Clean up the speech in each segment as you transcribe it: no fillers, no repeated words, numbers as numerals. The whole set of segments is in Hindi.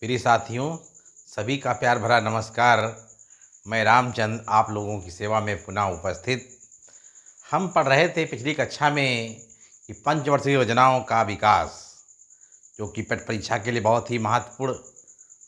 प्रिय साथियों, सभी का प्यार भरा नमस्कार। मैं रामचंद्र आप लोगों की सेवा में पुनः उपस्थित। हम पढ़ रहे थे पिछली कक्षा में कि पंचवर्षीय योजनाओं का विकास, जो कि पेट परीक्षा के लिए बहुत ही महत्वपूर्ण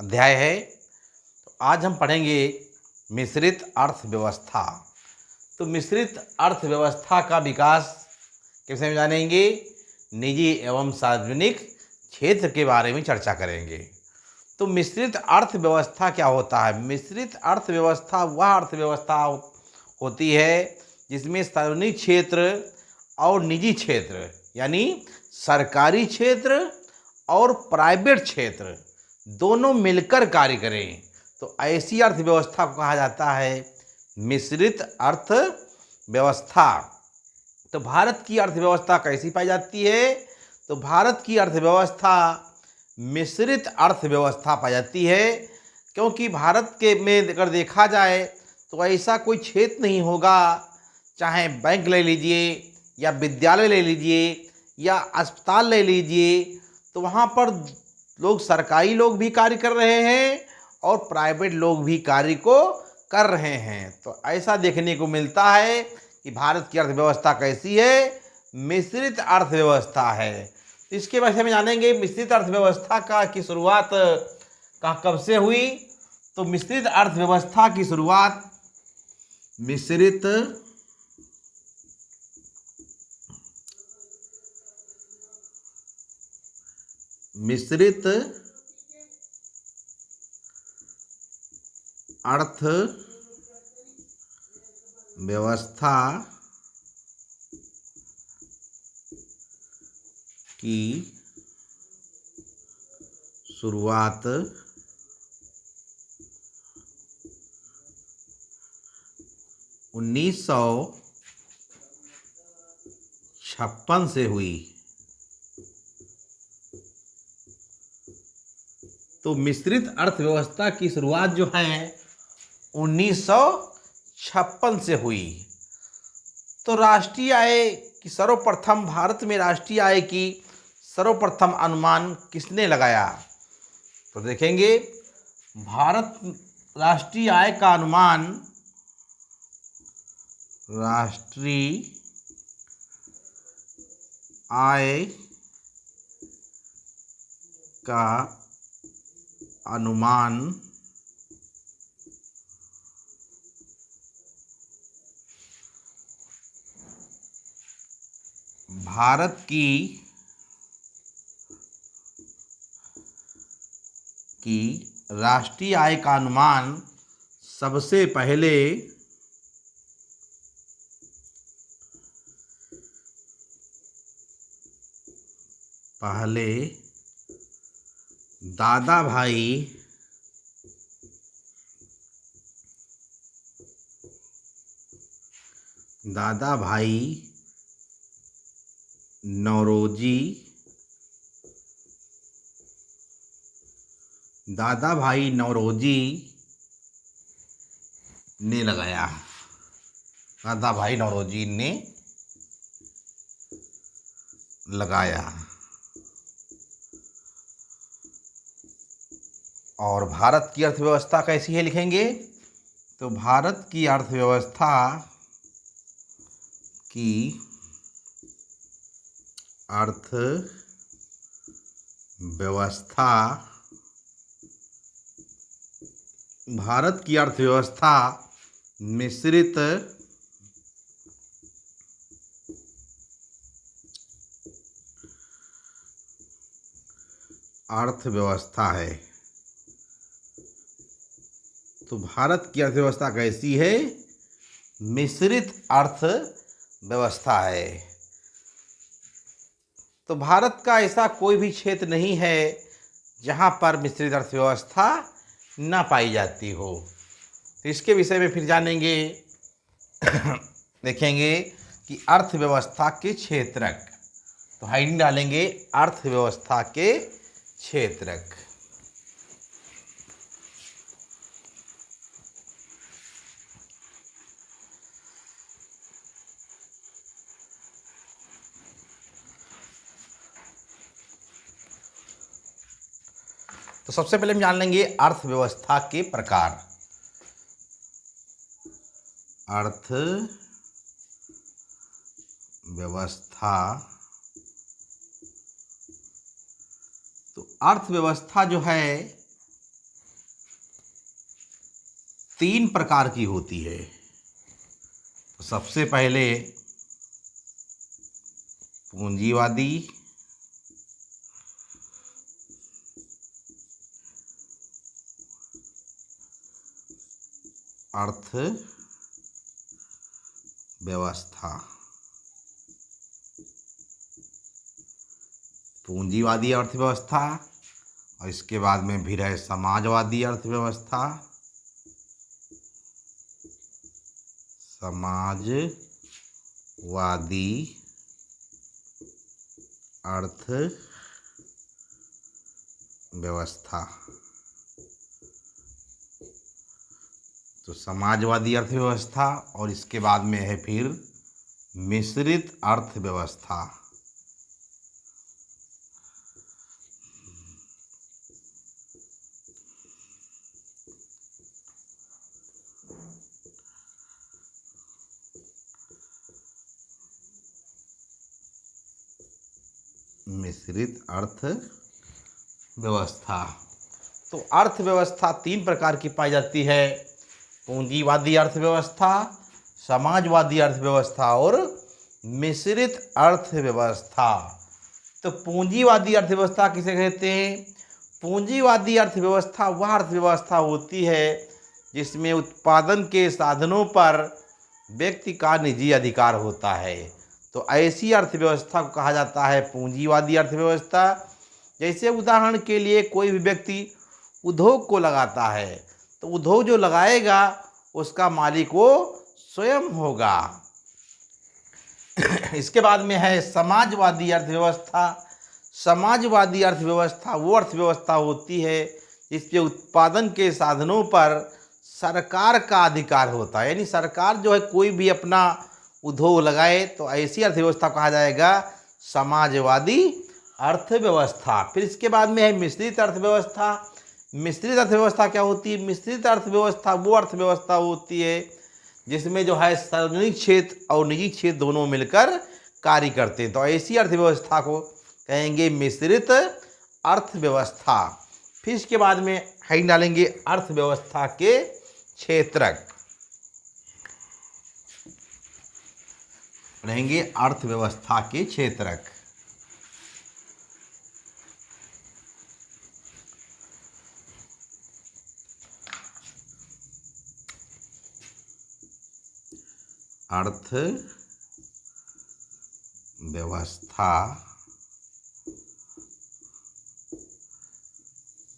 अध्याय है। तो आज हम पढ़ेंगे मिश्रित अर्थव्यवस्था। तो मिश्रित अर्थव्यवस्था का विकास के विषय में जानेंगे, निजी एवं सार्वजनिक क्षेत्र के बारे में चर्चा करेंगे। तो मिश्रित अर्थव्यवस्था क्या होता है? मिश्रित अर्थव्यवस्था वह अर्थव्यवस्था होती है जिसमें सार्वजनिक क्षेत्र और निजी क्षेत्र यानी सरकारी क्षेत्र और प्राइवेट क्षेत्र दोनों मिलकर कार्य करें। तो ऐसी अर्थव्यवस्था को कहा जाता है मिश्रित अर्थव्यवस्था। तो भारत की अर्थव्यवस्था कैसी पाई जाती है? तो भारत की अर्थव्यवस्था मिश्रित अर्थव्यवस्था पाई जाती है, क्योंकि भारत के में अगर देखा जाए तो ऐसा कोई क्षेत्र नहीं होगा, चाहे बैंक ले लीजिए या विद्यालय ले लीजिए या अस्पताल ले लीजिए, तो वहाँ पर लोग सरकारी लोग भी कार्य कर रहे हैं और प्राइवेट लोग भी कार्य को कर रहे हैं। तो ऐसा देखने को मिलता है कि भारत की अर्थव्यवस्था कैसी है? मिश्रित अर्थव्यवस्था है। तो इसके बारे में जानेंगे मिश्रित अर्थव्यवस्था की शुरुआत कब से हुई। तो मिश्रित अर्थव्यवस्था की शुरुआत मिश्रित अर्थव्यवस्था की शुरुआत 1956 से हुई। तो मिश्रित अर्थव्यवस्था की शुरुआत जो है 1956 से हुई। तो राष्ट्रीय आय की सर्वप्रथम भारत में राष्ट्रीय आय की सर्वप्रथम अनुमान किसने लगाया? तो देखेंगे भारत राष्ट्रीय आय का अनुमान राष्ट्रीय आय का अनुमान भारत की राष्ट्रीय आय का अनुमान सबसे पहले दादा भाई नौरोजी ने लगाया। दादा भाई नौरोजी ने लगाया। और भारत की अर्थव्यवस्था कैसी है लिखेंगे? तो भारत की अर्थव्यवस्था मिश्रित अर्थव्यवस्था है। तो भारत की अर्थव्यवस्था कैसी है? मिश्रित अर्थव्यवस्था है। तो भारत का ऐसा कोई भी क्षेत्र नहीं है जहां पर मिश्रित अर्थव्यवस्था न पाई जाती हो। तो इसके विषय में फिर जानेंगे देखेंगे कि अर्थव्यवस्था के क्षेत्रक। तो हेडिंग डालेंगे अर्थव्यवस्था के क्षेत्रक। तो सबसे पहले हम जान लेंगे अर्थव्यवस्था के प्रकार। अर्थव्यवस्था, तो अर्थव्यवस्था जो है 3 प्रकार की होती है। तो सबसे पहले पूंजीवादी, अर्थव्यवस्था, पूंजीवादी अर्थव्यवस्था, और इसके बाद में फिर है समाजवादी अर्थव्यवस्था, समाजवादी अर्थव्यवस्था। तो समाजवादी अर्थव्यवस्था, और इसके बाद में है फिर मिश्रित अर्थव्यवस्था। मिश्रित अर्थव्यवस्था। तो अर्थव्यवस्था 3 प्रकार की पाई जाती है, पूंजीवादी अर्थव्यवस्था, समाजवादी अर्थव्यवस्था और मिश्रित अर्थव्यवस्था। तो पूंजीवादी अर्थव्यवस्था किसे कहते हैं? पूंजीवादी अर्थव्यवस्था वह अर्थव्यवस्था होती है जिसमें उत्पादन के साधनों पर व्यक्ति का निजी अधिकार होता है। तो ऐसी अर्थव्यवस्था को कहा जाता है पूंजीवादी अर्थव्यवस्था। जैसे उदाहरण के लिए कोई भी व्यक्ति उद्योग को लगाता है, तो उद्योग जो लगाएगा उसका मालिक वो स्वयं होगा। इसके बाद में है समाजवादी अर्थव्यवस्था। समाजवादी अर्थव्यवस्था वो अर्थव्यवस्था होती है जिसके उत्पादन के साधनों पर सरकार का अधिकार होता है, यानी सरकार जो है कोई भी अपना उद्योग लगाए, तो ऐसी अर्थव्यवस्था कहा जाएगा समाजवादी अर्थव्यवस्था। फिर इसके बाद में है मिश्रित अर्थव्यवस्था। मिश्रित अर्थव्यवस्था क्या होती है? मिश्रित अर्थव्यवस्था वो अर्थव्यवस्था होती है जिसमें जो है सार्वजनिक क्षेत्र और निजी क्षेत्र दोनों मिलकर कार्य करते हैं। तो ऐसी अर्थव्यवस्था को कहेंगे मिश्रित अर्थव्यवस्था। फिर इसके बाद में हम डालेंगे अर्थव्यवस्था के क्षेत्रक, रहेंगे अर्थव्यवस्था के क्षेत्रक। अर्थव्यवस्था,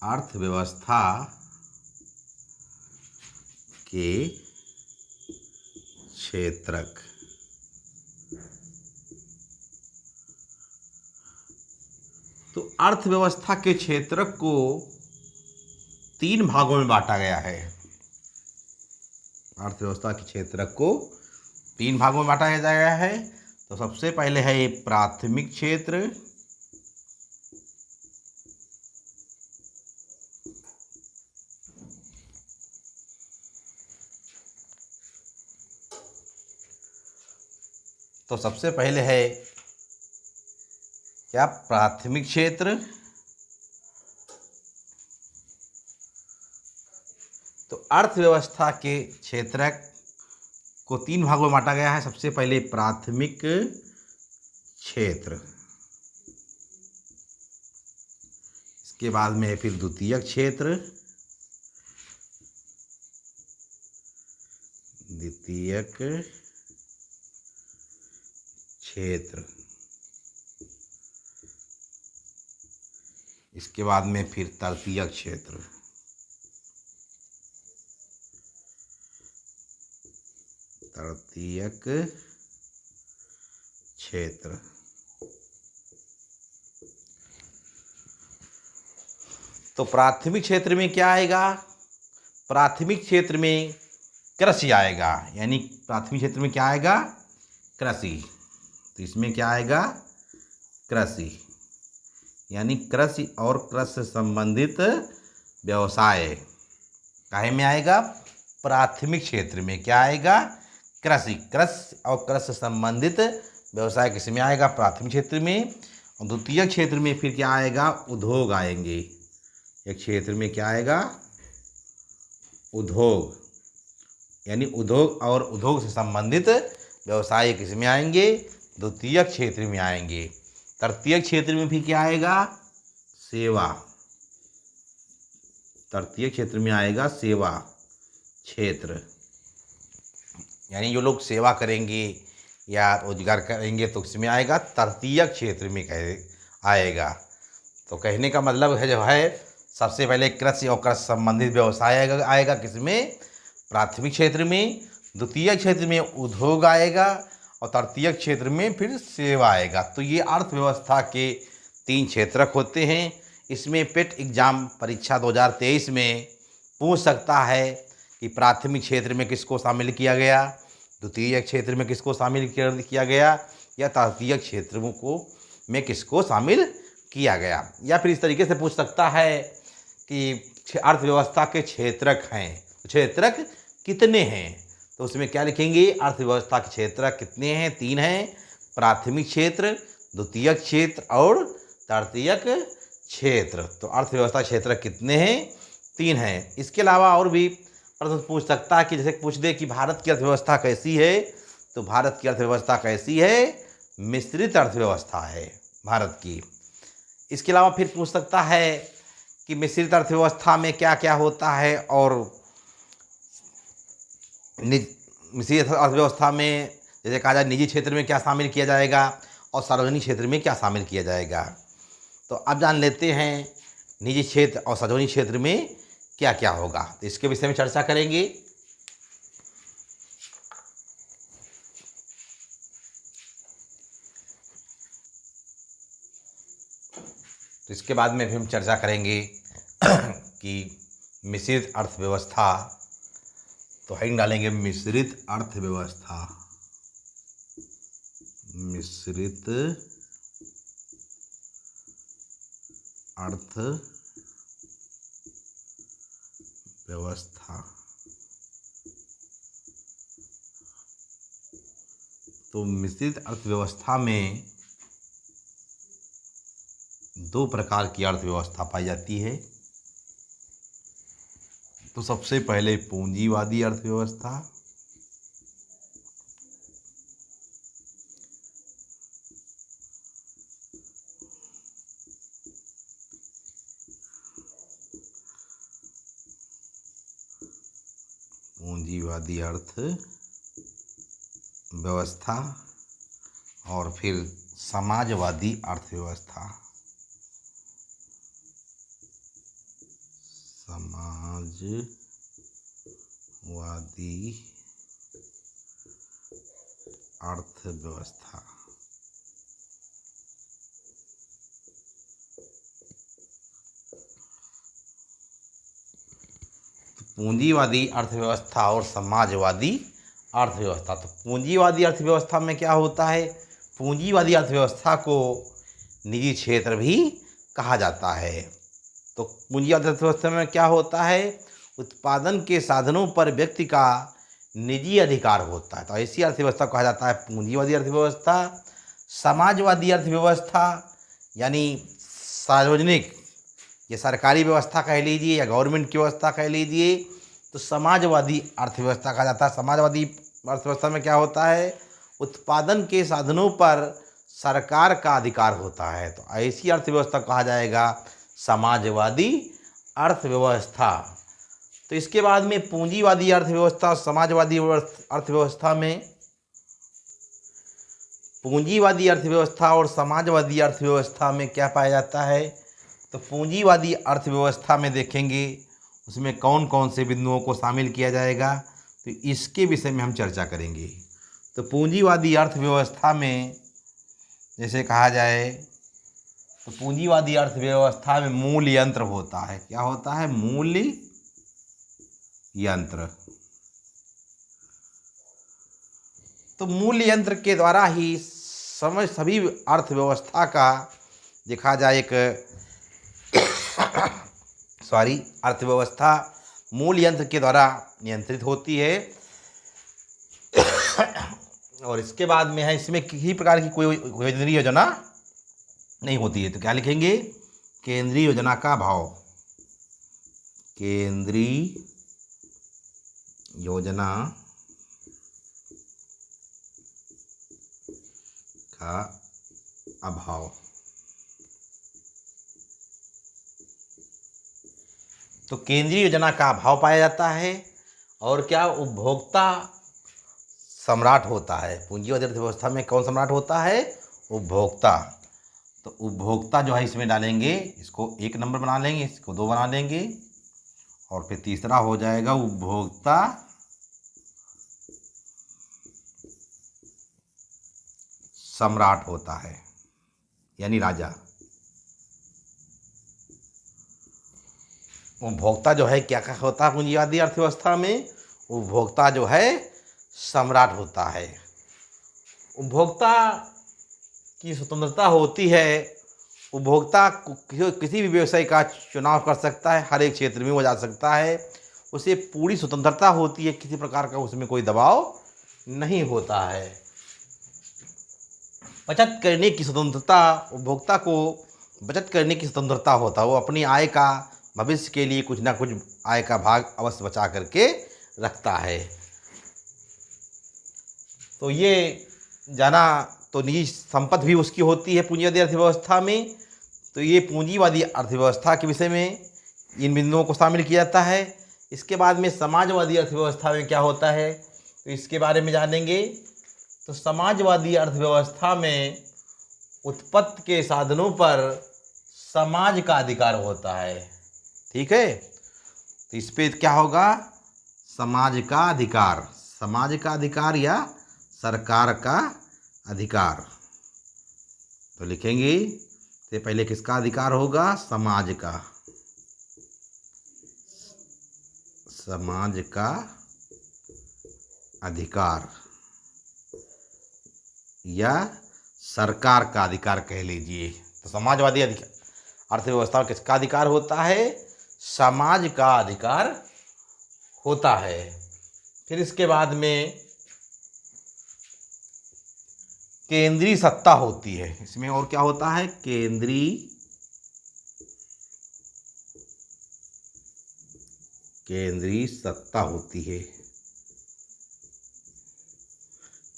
अर्थव्यवस्था के क्षेत्रक। तो अर्थव्यवस्था के क्षेत्रक को 3 भागों में बांटा गया है। अर्थव्यवस्था के क्षेत्रक को 3 भागों में बांटा गया है। तो सबसे पहले है प्राथमिक क्षेत्र, तो सबसे पहले है क्या? प्राथमिक क्षेत्र। तो अर्थव्यवस्था के क्षेत्रक को 3 भागों में बांटा गया है। सबसे पहले प्राथमिक क्षेत्र, इसके बाद में है फिर द्वितीयक क्षेत्र, द्वितीयक क्षेत्र, इसके बाद में फिर तृतीयक क्षेत्र। तृतीयक क्षेत्र। तो प्राथमिक क्षेत्र में क्या आएगा? प्राथमिक क्षेत्र में कृषि आएगा, यानी प्राथमिक क्षेत्र में क्या आएगा? कृषि। तो इसमें क्या आएगा? कृषि, यानी कृषि और कृषि से संबंधित व्यवसाय काहे में आएगा? प्राथमिक क्षेत्र में। क्या आएगा? कृषि। कृषि और कृषि से संबंधित व्यवसाय किस में आएगा? प्राथमिक क्षेत्र में। और द्वितीय क्षेत्र में फिर क्या आएगा? उद्योग आएंगे। एक क्षेत्र में क्या आएगा? उद्योग, यानी उद्योग और उद्योग से संबंधित व्यवसाय किस में आएंगे? द्वितीय क्षेत्र में आएंगे। तृतीय क्षेत्र में भी क्या आएगा? सेवा। तृतीय क्षेत्र में आएगा सेवा क्षेत्र, यानी जो लोग सेवा करेंगे या रोजगार करेंगे तो उसमें आएगा तृतीय क्षेत्र में आएगा। तो कहने का मतलब है जो है, सबसे पहले कृषि और कृषि संबंधित व्यवसाय आएगा किसमें? प्राथमिक क्षेत्र में। द्वितीय क्षेत्र में उद्योग आएगा और तृतीय क्षेत्र में फिर सेवा आएगा। तो ये अर्थव्यवस्था के 3 क्षेत्रक होते हैं। इसमें पेट एग्जाम परीक्षा 2023 में पूछ सकता है कि प्राथमिक क्षेत्र में किसको शामिल किया गया, द्वितीय क्षेत्र में किसको शामिल किया गया, या तृतीय क्षेत्रों को में किसको शामिल किया गया। या फिर इस तरीके से पूछ सकता है कि अर्थव्यवस्था के क्षेत्रक हैं, क्षेत्रक कितने हैं? तो उसमें क्या लिखेंगे? अर्थव्यवस्था के क्षेत्रक कितने हैं? 3 हैं। प्राथमिक क्षेत्र, द्वितीय क्षेत्र और तृतीय क्षेत्र। तो अर्थव्यवस्था क्षेत्र कितने हैं? 3 हैं। इसके अलावा और भी प्रश्न पूछ सकता है कि जैसे पूछ दे कि भारत की अर्थव्यवस्था कैसी है, तो भारत की अर्थव्यवस्था कैसी है? मिश्रित अर्थव्यवस्था है भारत की। इसके अलावा फिर पूछ सकता है कि मिश्रित अर्थव्यवस्था में क्या क्या होता है, और मिश्रित अर्थव्यवस्था में जैसे कहा जाए निजी क्षेत्र में क्या शामिल किया जाएगा और सार्वजनिक क्षेत्र में क्या शामिल किया जाएगा। तो अब जान लेते हैं निजी क्षेत्र और सार्वजनिक क्षेत्र में क्या क्या होगा। तो इसके विषय में चर्चा करेंगे। तो इसके बाद में भी हम चर्चा करेंगे कि मिश्रित अर्थव्यवस्था, तो हेडिंग डालेंगे मिश्रित अर्थव्यवस्था। मिश्रित अर्थव्यवस्था। तो मिश्रित अर्थव्यवस्था में 2 प्रकार की अर्थव्यवस्था पाई जाती है। तो सबसे पहले पूंजीवादी अर्थव्यवस्था, पूंजीवादी अर्थव्यवस्था, और फिर समाजवादी अर्थव्यवस्था। समाजवादी अर्थव्यवस्था। पूंजीवादी अर्थव्यवस्था और समाजवादी अर्थव्यवस्था। तो पूंजीवादी अर्थव्यवस्था में क्या होता है? पूंजीवादी अर्थव्यवस्था को निजी क्षेत्र भी कहा जाता है। तो पूंजीवादी अर्थव्यवस्था में क्या होता है? उत्पादन के साधनों पर व्यक्ति का निजी अधिकार होता है। तो ऐसी अर्थव्यवस्था को कहा जाता है पूंजीवादी अर्थव्यवस्था। समाजवादी अर्थव्यवस्था यानी सार्वजनिक, ये सरकारी व्यवस्था कह लीजिए या गवर्नमेंट की व्यवस्था कह लीजिए, तो समाजवादी अर्थव्यवस्था कहा जाता है। समाजवादी अर्थव्यवस्था में क्या होता है? उत्पादन के साधनों पर सरकार का अधिकार होता है। तो ऐसी अर्थव्यवस्था कहा जाएगा समाजवादी अर्थव्यवस्था। तो इसके बाद में पूंजीवादी अर्थव्यवस्था और समाजवादी अर्थव्यवस्था में, पूंजीवादी अर्थव्यवस्था और समाजवादी अर्थव्यवस्था में क्या पाया जाता है? तो पूंजीवादी अर्थव्यवस्था में देखेंगे उसमें कौन कौन से बिंदुओं को शामिल किया जाएगा, तो इसके विषय में हम चर्चा करेंगे। तो पूंजीवादी अर्थव्यवस्था में जैसे कहा जाए, तो पूंजीवादी अर्थव्यवस्था में मूल यंत्र होता है। क्या होता है? मूल यंत्र। तो मूल यंत्र के द्वारा ही सभी अर्थव्यवस्था का देखा जाए एक अर्थव्यवस्था मूल यंत्र के द्वारा नियंत्रित होती है। और इसके बाद में है, इसमें किसी प्रकार की कोई केंद्रीय योजना नहीं होती है। तो क्या लिखेंगे? केंद्रीय योजना का अभाव। केंद्रीय योजना का अभाव। तो केंद्रीय योजना का अभाव पाया जाता है। और क्या? उपभोक्ता सम्राट होता है। पूंजीवादी अर्थव्यवस्था में कौन सम्राट होता है? उपभोक्ता। तो उपभोक्ता जो है इसमें डालेंगे, इसको 1 नंबर बना लेंगे, इसको 2 बना लेंगे, और फिर तीसरा हो जाएगा उपभोक्ता सम्राट होता है, यानी राजा। उपभोक्ता जो है क्या होता है पूंजीवादी अर्थव्यवस्था में? उपभोक्ता जो है सम्राट होता है। उपभोक्ता की स्वतंत्रता होती है। उपभोक्ता किसी भी व्यवसाय का चुनाव कर सकता है, हर एक क्षेत्र में वो जा सकता है, उसे पूरी स्वतंत्रता होती है, किसी प्रकार का उसमें कोई दबाव नहीं होता है। बचत करने की स्वतंत्रता, उपभोक्ता को बचत करने की स्वतंत्रता होता है। वो अपनी आय का भविष्य के लिए कुछ ना कुछ आय का भाग अवश्य बचा करके रखता है। तो ये जाना, तो निजी संपत्ति भी उसकी होती है पूंजीवादी अर्थव्यवस्था में। तो ये पूंजीवादी अर्थव्यवस्था के विषय में इन बिंदुओं को शामिल किया जाता है। इसके बाद में समाजवादी अर्थव्यवस्था में क्या होता है, तो इसके बारे में जानेंगे। तो समाजवादी अर्थव्यवस्था में उत्पत्ति के साधनों पर समाज का अधिकार होता है। ठीक है, तो इस पे क्या होगा? समाज का अधिकार। समाज का अधिकार या सरकार का अधिकार। तो लिखेंगे, तो पहले किसका अधिकार होगा? समाज का। समाज का अधिकार या सरकार का अधिकार कह लीजिए। तो समाजवादी अर्थव्यवस्था में किसका अधिकार होता है? समाज का अधिकार होता है। फिर इसके बाद में केंद्रीय सत्ता होती है। इसमें और क्या होता है? केंद्रीय सत्ता होती है।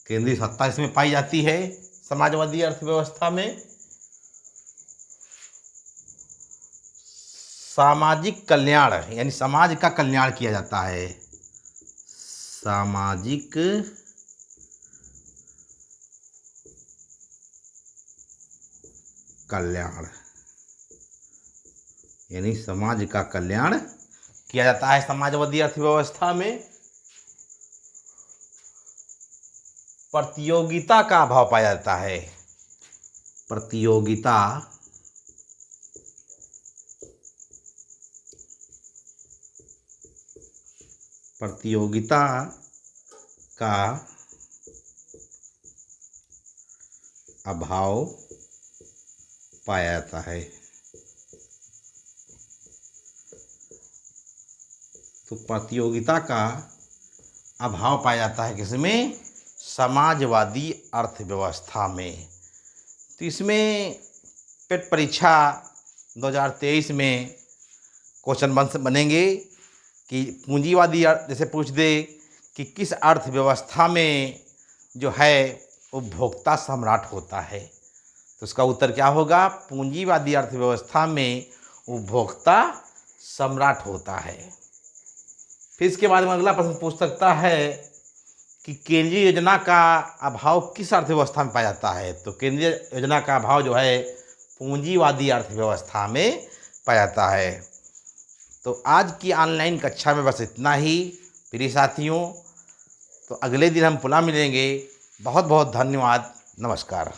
केंद्रीय सत्ता इसमें पाई जाती है समाजवादी अर्थव्यवस्था में। सामाजिक कल्याण, यानी समाज का कल्याण किया जाता है। सामाजिक कल्याण, यानी समाज का कल्याण किया जाता है समाजवादी अर्थव्यवस्था में। प्रतियोगिता का अभाव पाया जाता है। प्रतियोगिता का अभाव पाया जाता है। तो प्रतियोगिता का अभाव पाया जाता है किसमें? समाजवादी अर्थव्यवस्था में। तो इसमें पेट परीक्षा 2023 में क्वेश्चन बनेंगे कि पूंजीवादी जैसे पूछ दे कि किस अर्थव्यवस्था में जो है उपभोक्ता सम्राट होता है, तो उसका उत्तर क्या होगा? पूंजीवादी अर्थव्यवस्था में उपभोक्ता सम्राट होता है। फिर इसके बाद में अगला प्रश्न पूछ सकता है कि केंद्रीय योजना का अभाव किस अर्थव्यवस्था में पाया जाता है। तो केंद्रीय योजना का अभाव जो है पूंजीवादी अर्थव्यवस्था में पाया जाता है। तो आज की ऑनलाइन कक्षा में बस इतना ही प्रिय साथियों। तो अगले दिन हम पुनः मिलेंगे। बहुत बहुत धन्यवाद। नमस्कार।